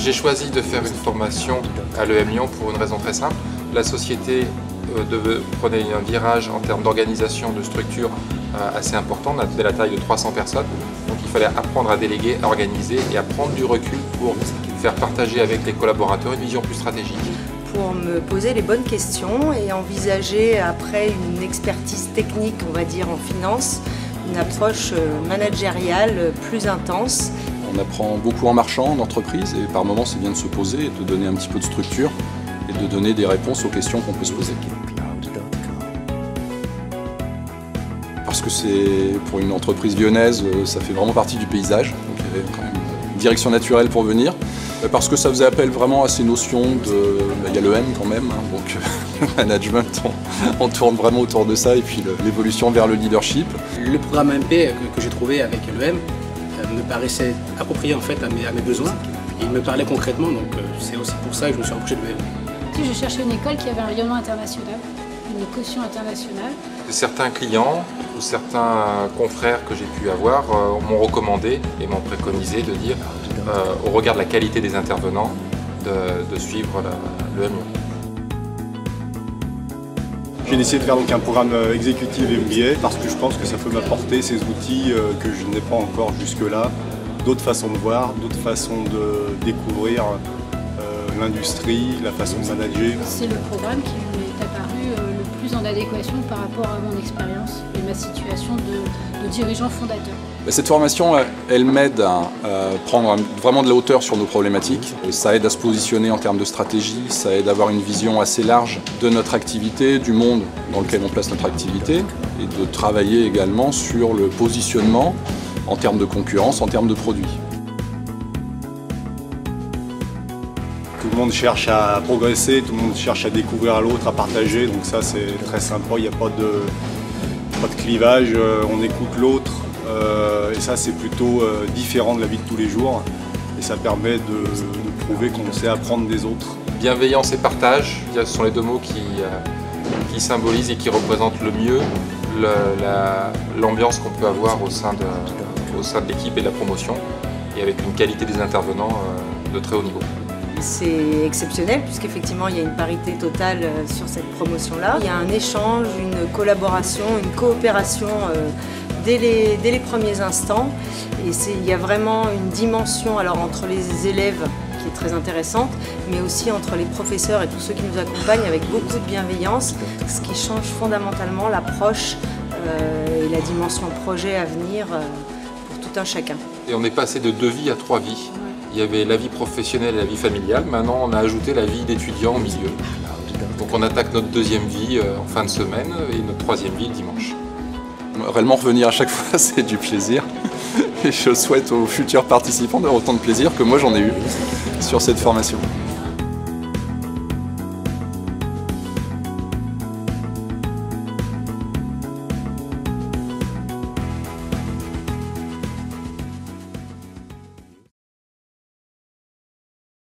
J'ai choisi de faire une formation à l'EM Lyon pour une raison très simple. La société prenait un virage en termes d'organisation, de structure assez important. On a la taille de 300 personnes. Donc il fallait apprendre à déléguer, à organiser et à prendre du recul pour faire partager avec les collaborateurs une vision plus stratégique. Pour me poser les bonnes questions et envisager après une expertise technique, on va dire en finance, une approche managériale plus intense. On apprend beaucoup en marchant en entreprise et par moments c'est bien de se poser et de donner un petit peu de structure et de donner des réponses aux questions qu'on peut se poser. Parce que c'est pour une entreprise lyonnaise, ça fait vraiment partie du paysage. Donc il y avait quand même une direction naturelle pour venir. Parce que ça faisait appel vraiment à ces notions de... il y a le M quand même, hein, donc le management, on tourne vraiment autour de ça et puis l'évolution vers le leadership. Le programme MP que j'ai trouvé avec l'EM me paraissait approprié en fait à mes besoins. Il me parlait concrètement, donc c'est aussi pour ça que je me suis rapproché de l'EM. Je cherchais une école qui avait un rayonnement international, une caution internationale. Certains clients ou certains confrères que j'ai pu avoir m'ont recommandé et m'ont préconisé de dire, au regard de la qualité des intervenants, de suivre l'EM Lyon. J'ai décidé de faire donc un programme exécutif MBA parce que je pense que ça peut m'apporter ces outils que je n'ai pas encore jusque-là, d'autres façons de voir, d'autres façons de découvrir l'industrie, la façon de manager. C'est le programme qui m'est apparu le plus en adéquation par rapport à mon expérience et ma situation de dirigeant fondateur. Cette formation, elle m'aide à prendre vraiment de la hauteur sur nos problématiques. Ça aide à se positionner en termes de stratégie, ça aide à avoir une vision assez large de notre activité, du monde dans lequel on place notre activité, et de travailler également sur le positionnement en termes de concurrence, en termes de produits. Tout le monde cherche à progresser, tout le monde cherche à découvrir l'autre, à partager, donc ça c'est très sympa, il n'y a pas de clivage, on écoute l'autre. Et ça c'est plutôt différent de la vie de tous les jours et ça permet de prouver qu'on sait apprendre des autres. Bienveillance et partage, ce sont les deux mots qui symbolisent et qui représentent le mieux l'ambiance qu'on peut avoir au sein de l'équipe et de la promotion et avec une qualité des intervenants de très haut niveau. C'est exceptionnel puisqu'effectivement il y a une parité totale sur cette promotion-là. Il y a un échange, une collaboration, une coopération dès les premiers instants. Et il y a vraiment une dimension alors, entre les élèves qui est très intéressante, mais aussi entre les professeurs et tous ceux qui nous accompagnent avec beaucoup de bienveillance, ce qui change fondamentalement l'approche et la dimension projet à venir pour tout un chacun. Et on est passé de 2 vies à 3 vies. Il y avait la vie professionnelle et la vie familiale. Maintenant, on a ajouté la vie d'étudiant au milieu. Donc on attaque notre 2e vie en fin de semaine et notre 3e vie le dimanche. Réellement revenir à chaque fois, c'est du plaisir. Et je souhaite aux futurs participants d'avoir autant de plaisir que moi j'en ai eu sur cette formation.